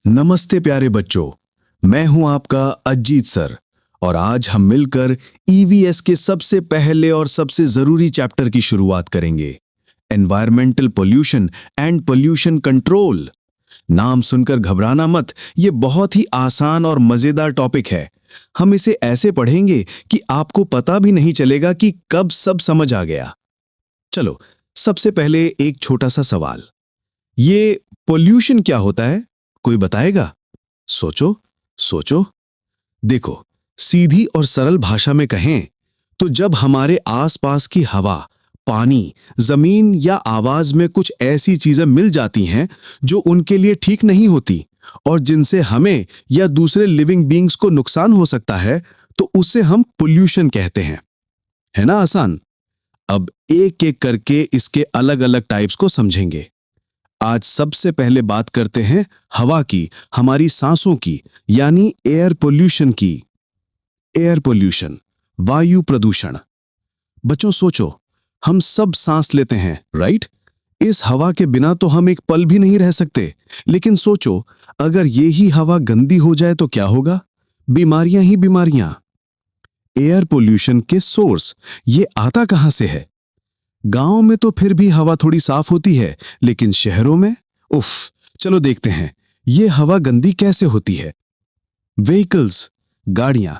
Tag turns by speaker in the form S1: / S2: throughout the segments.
S1: नमस्ते प्यारे बच्चों, मैं हूं आपका अजीत सर और आज हम मिलकर ईवीएस के सबसे पहले और सबसे जरूरी चैप्टर की शुरुआत करेंगे। Environmental pollution and pollution control. नाम सुनकर घबराना मत, ये बहुत ही आसान और मजेदार टॉपिक है। हम इसे ऐसे पढ़ेंगे कि आपको पता भी नहीं चलेगा कि कब सब समझ आ गया। चलो, सबसे पहले एक छोटा सा सवाल। ये पोल्यूशन क्या होता है? कोई बताएगा? सोचो सोचो। देखो, सीधी और सरल भाषा में कहें तो जब हमारे आसपास की हवा, पानी, जमीन या आवाज में कुछ ऐसी चीजें मिल जाती हैं जो उनके लिए ठीक नहीं होती और जिनसे हमें या दूसरे लिविंग बीइंग्स को नुकसान हो सकता है, तो उसे हम पोल्यूशन कहते हैं। है ना आसान? अब एक एक करके इसके अलग अलग टाइप्स को समझेंगे। आज सबसे पहले बात करते हैं हवा की, हमारी सांसों की, यानी एयर पोल्यूशन की। एयर पोल्यूशन, वायु प्रदूषण। बच्चों सोचो, हम सब सांस लेते हैं, राइट? इस हवा के बिना तो हम एक पल भी नहीं रह सकते। लेकिन सोचो, अगर ये ही हवा गंदी हो जाए तो क्या होगा? बीमारियां ही बीमारियां। एयर पोल्यूशन के सोर्स, ये आता कहां से है? गांव में तो फिर भी हवा थोड़ी साफ होती है, लेकिन शहरों में उफ। चलो देखते हैं ये हवा गंदी कैसे होती है। व्हीकल्स, गाड़ियां,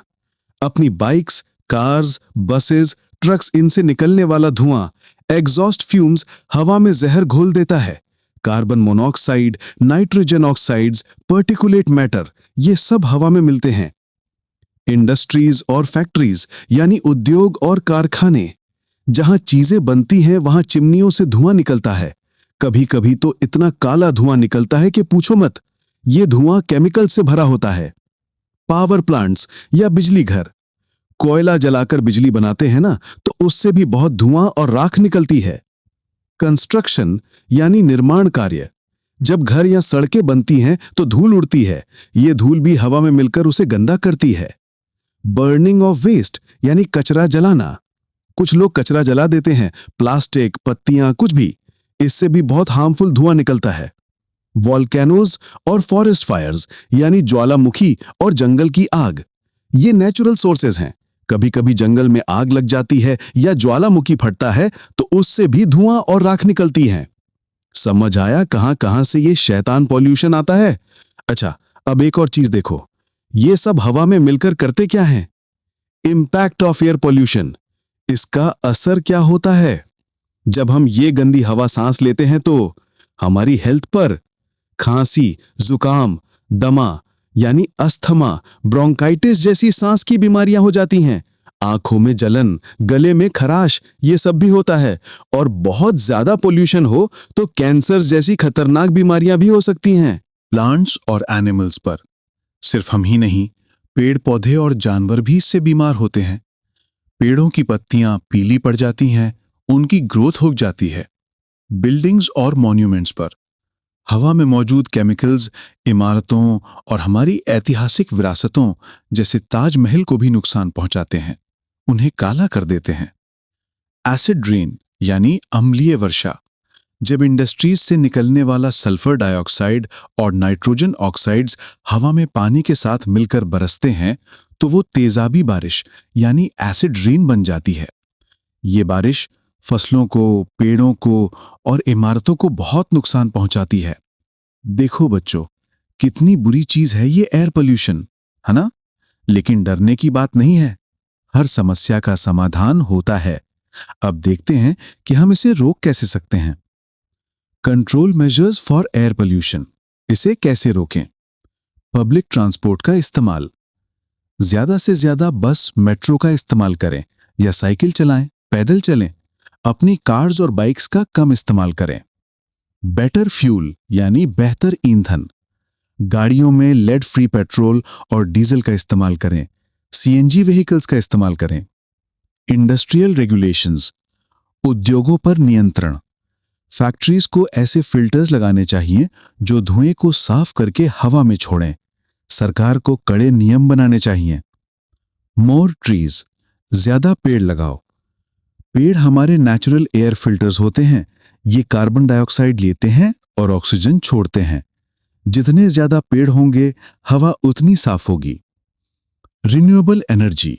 S1: अपनी बाइक्स, कार्स, बसेस, ट्रक्स, इनसे निकलने वाला धुआं, एग्जॉस्ट फ्यूम्स हवा में जहर घोल देता है। Carbon monoxide, nitrogen oxides, particulate matter, ये सब हवा में मिलते हैं। इंडस्ट्रीज और फैक्ट्रीज, यानी उद्योग और कारखाने, जहां चीजें बनती हैं वहां चिमनियों से धुआं निकलता है। कभी कभी तो इतना काला धुआं निकलता है कि पूछो मत। ये धुआं केमिकल से भरा होता है। पावर प्लांट्स या बिजली घर, कोयला जलाकर बिजली बनाते हैं ना, तो उससे भी बहुत धुआं और राख निकलती है। कंस्ट्रक्शन यानी निर्माण कार्य, जब घर या सड़कें बनती हैं तो धूल उड़ती है। ये धूल भी हवा में मिलकर उसे गंदा करती है। बर्निंग ऑफ वेस्ट यानी कचरा जलाना, कुछ लोग कचरा जला देते हैं, प्लास्टिक, पत्तियां, कुछ भी। इससे भी बहुत हार्मफुल धुआं निकलता है। वॉल्केनोज और फॉरेस्ट फायर्स यानी ज्वालामुखी और जंगल की आग, ये नेचुरल सोर्सेज हैं। कभी कभी जंगल में आग लग जाती है या ज्वालामुखी फटता है तो उससे भी धुआं और राख निकलती है। समझ आया कहां कहां से ये शैतान पॉल्यूशन आता है? अच्छा, अब एक और चीज देखो, ये सब हवा में मिलकर करते क्या हैं? इंपैक्ट ऑफ एयर पॉल्यूशन, इसका असर क्या होता है? जब हम ये गंदी हवा सांस लेते हैं तो हमारी हेल्थ पर खांसी, जुकाम, दमा यानी अस्थमा, ब्रोंकाइटिस जैसी सांस की बीमारियां हो जाती हैं। आंखों में जलन, गले में खराश, ये सब भी होता है। और बहुत ज्यादा पोल्यूशन हो तो कैंसर जैसी खतरनाक बीमारियां भी हो सकती हैं।
S2: प्लांट्स और एनिमल्स पर, सिर्फ हम ही नहीं, पेड़ पौधे और जानवर भी इससे बीमार होते हैं। पेड़ों की पत्तियां पीली पड़ जाती हैं, उनकी ग्रोथ रुक जाती है। बिल्डिंग्स और मॉन्यूमेंट्स पर, हवा में मौजूद केमिकल्स इमारतों और हमारी ऐतिहासिक विरासतों जैसे ताजमहल को भी नुकसान पहुंचाते हैं, उन्हें काला कर देते हैं। एसिड रेन यानी अम्लीय वर्षा, जब इंडस्ट्रीज से निकलने वाला सल्फर डाइऑक्साइड और नाइट्रोजन ऑक्साइड्स हवा में पानी के साथ मिलकर बरसते हैं तो वो तेजाबी बारिश यानी एसिड रेन बन जाती है। ये बारिश फसलों को, पेड़ों को और इमारतों को बहुत नुकसान पहुंचाती है। देखो बच्चों, कितनी बुरी चीज है ये एयर पोल्यूशन, है ना? लेकिन डरने की बात नहीं है, हर समस्या का समाधान होता है। अब देखते हैं कि हम इसे रोक कैसे सकते हैं। Control measures for air pollution, इसे कैसे रोकें? पब्लिक ट्रांसपोर्ट का इस्तेमाल, ज्यादा से ज्यादा बस, मेट्रो का इस्तेमाल करें या साइकिल चलाएं, पैदल चलें। अपनी कार्स और बाइक्स का कम इस्तेमाल करें। बेटर फ्यूल यानी बेहतर ईंधन, गाड़ियों में लेड फ्री पेट्रोल और डीजल का इस्तेमाल करें। सीएनजी व्हीकल्स का इस्तेमाल करें। इंडस्ट्रियल रेगुलेशंस, उद्योगों पर नियंत्रण, फैक्ट्रीज को ऐसे फिल्टर्स लगाने चाहिए जो धुएं को साफ करके हवा में छोड़ें। सरकार को कड़े नियम बनाने चाहिए। मोर ट्रीज, ज्यादा पेड़ लगाओ। पेड़ हमारे नेचुरल एयर फिल्टर्स होते हैं, ये कार्बन डाइऑक्साइड लेते हैं और ऑक्सीजन छोड़ते हैं। जितने ज्यादा पेड़ होंगे हवा उतनी साफ होगी। रिन्यूएबल एनर्जी,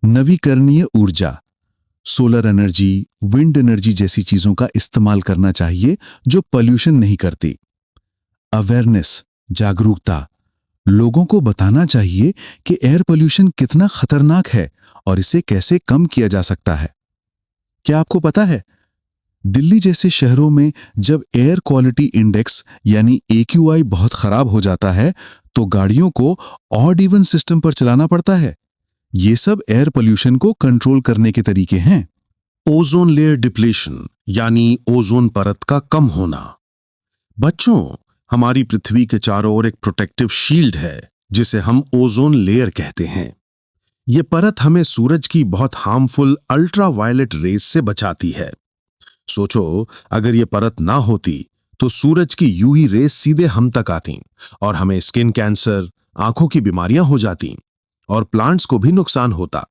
S2: नवीकरणीय ऊर्जा, सोलर एनर्जी, विंड एनर्जी जैसी चीजों का इस्तेमाल करना चाहिए जो पॉल्यूशन नहीं करती। अवेयरनेस, जागरूकता, लोगों को बताना चाहिए कि एयर पोल्यूशन कितना खतरनाक है और इसे कैसे कम किया जा सकता है। क्या आपको पता है, दिल्ली जैसे शहरों में जब एयर क्वालिटी इंडेक्स यानी AQI बहुत खराब हो जाता है तो गाड़ियों को ऑड इवन सिस्टम पर चलाना पड़ता है। ये सब एयर पोल्यूशन को कंट्रोल करने के तरीके हैं।
S3: ओजोन लेयर डिप्लीशन यानी ओजोन परत का कम होना। बच्चों, हमारी पृथ्वी के चारों ओर एक प्रोटेक्टिव शील्ड है जिसे हम ओजोन लेयर कहते हैं। ये परत हमें सूरज की बहुत हार्मफुल अल्ट्रावायलेट रेज से बचाती है। सोचो, अगर ये परत ना होती तो सूरज की यूवी रेज सीधे हम तक आती और हमें स्किन कैंसर, आंखों की बीमारियां हो जाती और प्लांट्स को भी नुकसान होता।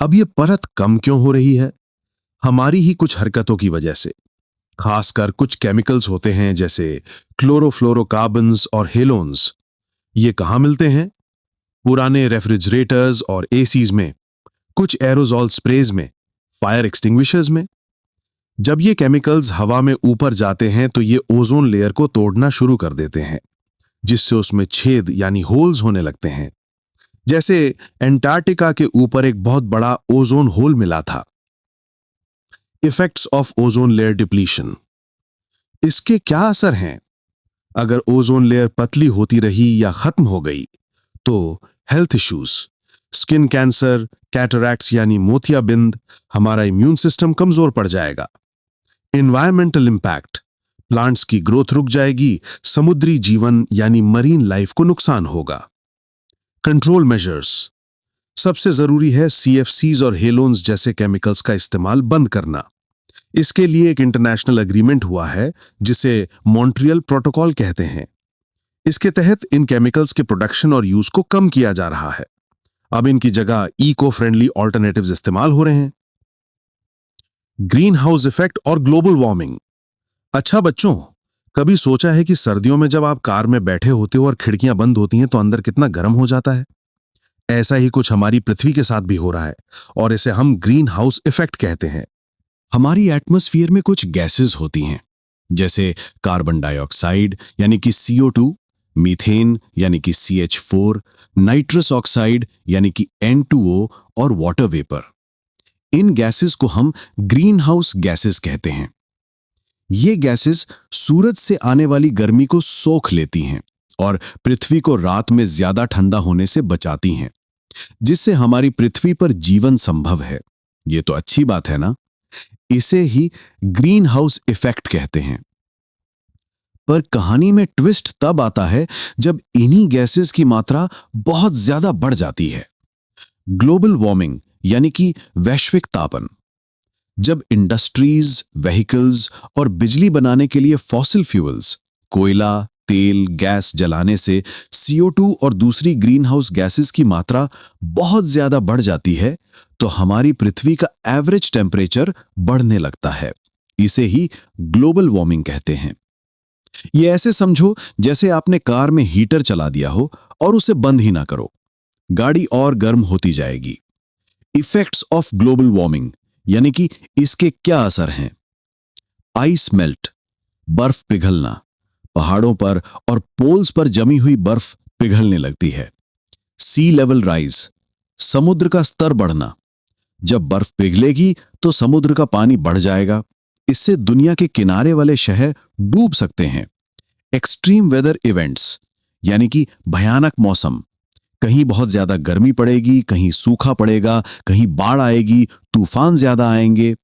S3: अब ये परत कम क्यों हो रही है? हमारी ही कुछ हरकतों की वजह से। खासकर कुछ केमिकल्स होते हैं जैसे क्लोरोफ्लोरोकार्बन्स और हेलोन्स। ये कहाँ मिलते हैं? पुराने रेफ्रिजरेटर्स और एसीज में, कुछ एरोजॉल स्प्रेज में, फायर एक्सटिंग्विशर्स में। जब ये केमिकल्स हवा में ऊपर जाते हैं तो ये ओजोन लेयर को तोड़ना शुरू कर देते हैं, जिससे उसमें छेद यानी होल्स होने लगते हैं। जैसे एंटार्क्टिका के ऊपर एक बहुत बड़ा ओजोन होल मिला था। Effects of ozone layer depletion. इसके क्या असर हैं? अगर ओजोन लेयर पतली होती रही या खत्म हो गई तो health issues, skin cancer, cataracts यानी मोतियाबिंद, हमारा इम्यून सिस्टम कमजोर पड़ जाएगा। एनवायरमेंटल इंपैक्ट, प्लांट्स की ग्रोथ रुक जाएगी, समुद्री जीवन यानी मरीन लाइफ को नुकसान होगा। कंट्रोल मेजर्स, सबसे जरूरी है CFCs और हेलोन्स जैसे केमिकल्स का इस्तेमाल बंद करना। इसके लिए एक इंटरनेशनल एग्रीमेंट हुआ है जिसे मॉन्ट्रियल प्रोटोकॉल कहते हैं। इसके तहत इन केमिकल्स के प्रोडक्शन और यूज को कम किया जा रहा है। अब इनकी जगह इको फ्रेंडली ऑल्टरनेटिव्स इस्तेमाल हो रहे हैं। ग्रीन हाउस इफेक्ट और ग्लोबल वार्मिंग। अच्छा बच्चों, कभी सोचा है कि सर्दियों में जब आप कार में बैठे होते हो और खिड़कियां बंद होती हैं तो अंदर कितना गर्म हो जाता है? ऐसा ही कुछ हमारी पृथ्वी के साथ भी हो रहा है और इसे हम ग्रीन हाउस इफेक्ट कहते हैं।
S1: हमारी एटमॉस्फेयर में कुछ गैसेस होती हैं, जैसे कार्बन डाइऑक्साइड यानी कि CO2, मीथेन यानी कि CH4, नाइट्रस ऑक्साइड यानी कि N2O और वाटर वेपर। इन गैसेस को हम ग्रीन हाउस गैसेस कहते हैं। ये गैसेस सूरज से आने वाली गर्मी को सोख लेती हैं और पृथ्वी को रात में ज्यादा ठंडा होने से बचाती हैं, जिससे हमारी पृथ्वी पर जीवन संभव है। ये तो अच्छी बात है ना? इसे ही ग्रीन हाउस इफेक्ट कहते हैं। पर कहानी में ट्विस्ट तब आता है जब इन्हीं गैसेस की मात्रा बहुत ज्यादा बढ़ जाती है। ग्लोबल वार्मिंग यानी कि वैश्विक तापन। जब इंडस्ट्रीज, व्हीकल्स और बिजली बनाने के लिए फॉसिल फ्यूल्स, कोयला, तेल, गैस जलाने से CO2 और दूसरी ग्रीन हाउस गैसेस की मात्रा बहुत ज्यादा बढ़ जाती है तो हमारी पृथ्वी का एवरेज टेम्परेचर बढ़ने लगता है। इसे ही ग्लोबल वार्मिंग कहते हैं। ये ऐसे समझो जैसे आपने कार में हीटर चला दिया हो और उसे बंद ही ना करो, गाड़ी और गर्म होती जाएगी। इफेक्ट्स ऑफ ग्लोबल वार्मिंग यानी कि इसके क्या असर हैं? आइस मेल्ट, बर्फ पिघलना, पहाड़ों पर और पोल्स पर जमी हुई बर्फ पिघलने लगती है। सी लेवल राइज, समुद्र का स्तर बढ़ना। जब बर्फ पिघलेगी तो समुद्र का पानी बढ़ जाएगा। इससे दुनिया के किनारे वाले शहर डूब सकते हैं। एक्सट्रीम वेदर इवेंट्स यानी कि भयानक मौसम, कहीं बहुत ज्यादा गर्मी पड़ेगी, कहीं सूखा पड़ेगा, कहीं बाढ़ आएगी, तूफान ज्यादा आएंगे।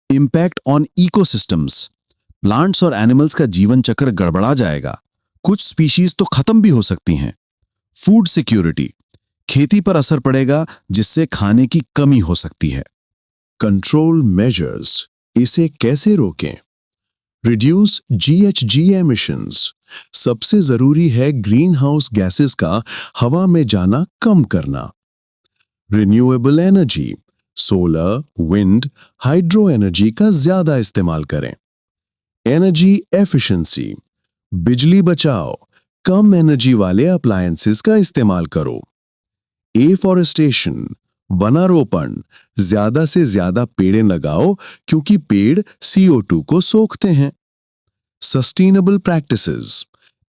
S1: इंपैक्ट ऑन इकोसिस्टम्स, प्लांट्स और एनिमल्स का जीवन चक्र गड़बड़ा जाएगा। कुछ स्पीशीज तो खत्म भी हो सकती हैं। फूड सिक्योरिटी, खेती पर असर पड़ेगा जिससे खाने की कमी हो सकती है।
S3: कंट्रोल मेजर्स, इसे कैसे रोकें? Reduce GHG emissions. सबसे जरूरी है ग्रीन हाउस गैसेस का हवा में जाना कम करना। Renewable energy, solar, wind, hydro energy का ज्यादा इस्तेमाल करें। एनर्जी एफिशिएंसी, बिजली बचाओ, कम एनर्जी वाले अप्लायंसेस का इस्तेमाल करो। एफॉरेस्टेशन, वनारोपण, ज्यादा से ज्यादा पेड़ें लगाओ क्योंकि पेड़ CO2 को सोखते हैं। सस्टेनेबल प्रैक्टिसेस,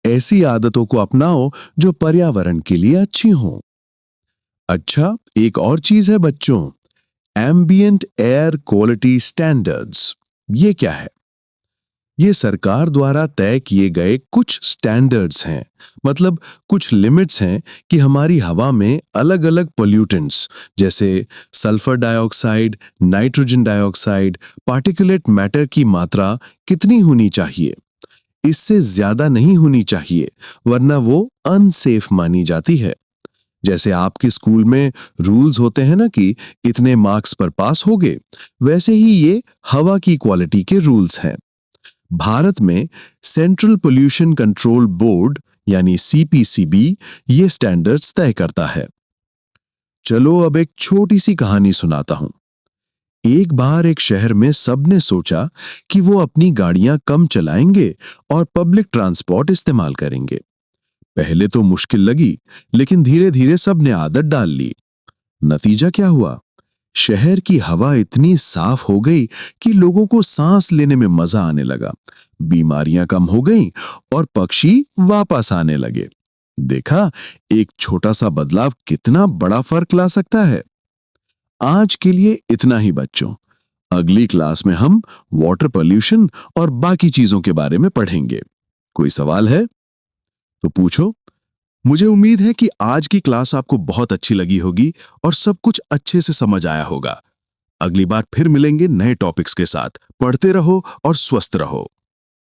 S3: ऐसी आदतों को अपनाओ जो पर्यावरण के लिए अच्छी हों। अच्छा, एक और चीज है बच्चों, एम्बिएंट एयर क्वालिटी स्टैंडर्ड्स। ये क्या है? ये सरकार द्वारा तय किए गए कुछ स्टैंडर्ड्स हैं, मतलब कुछ लिमिट्स हैं कि हमारी हवा में अलग अलग पोल्यूटेंट्स जैसे sulphur dioxide, nitrogen dioxide, particulate matter की मात्रा कितनी होनी चाहिए। इससे ज्यादा नहीं होनी चाहिए, वरना वो अनसेफ मानी जाती है। जैसे आपके स्कूल में रूल्स होते हैं ना कि इतने मार्क्स पर पास होगे, वैसे ही ये हवा की क्वालिटी के रूल्स हैं। भारत में सेंट्रल पोल्यूशन कंट्रोल बोर्ड यानी CPCB ये स्टैंडर्ड्स तय करता है। चलो अब एक छोटी सी कहानी सुनाता हूं। एक बार एक शहर में सबने सोचा कि वो अपनी गाड़ियां कम चलाएंगे और पब्लिक ट्रांसपोर्ट इस्तेमाल करेंगे। पहले तो मुश्किल लगी, लेकिन धीरे धीरे सबने आदत डाल ली। नतीजा क्या हुआ? शहर की हवा इतनी साफ हो गई कि लोगों को सांस लेने में मजा आने लगा, बीमारियां कम हो गईं और पक्षी वापस आने लगे। देखा, एक छोटा सा बदलाव कितना बड़ा फर्क ला सकता है। आज के लिए इतना ही बच्चों। अगली क्लास में हम वाटर पोल्यूशन और बाकी चीजों के बारे में पढ़ेंगे। कोई सवाल है तो पूछो। मुझे उम्मीद है कि आज की क्लास आपको बहुत अच्छी लगी होगी और सब कुछ अच्छे से समझ आया होगा। अगली बार फिर मिलेंगे नए टॉपिक्स के साथ। पढ़ते रहो और स्वस्थ रहो।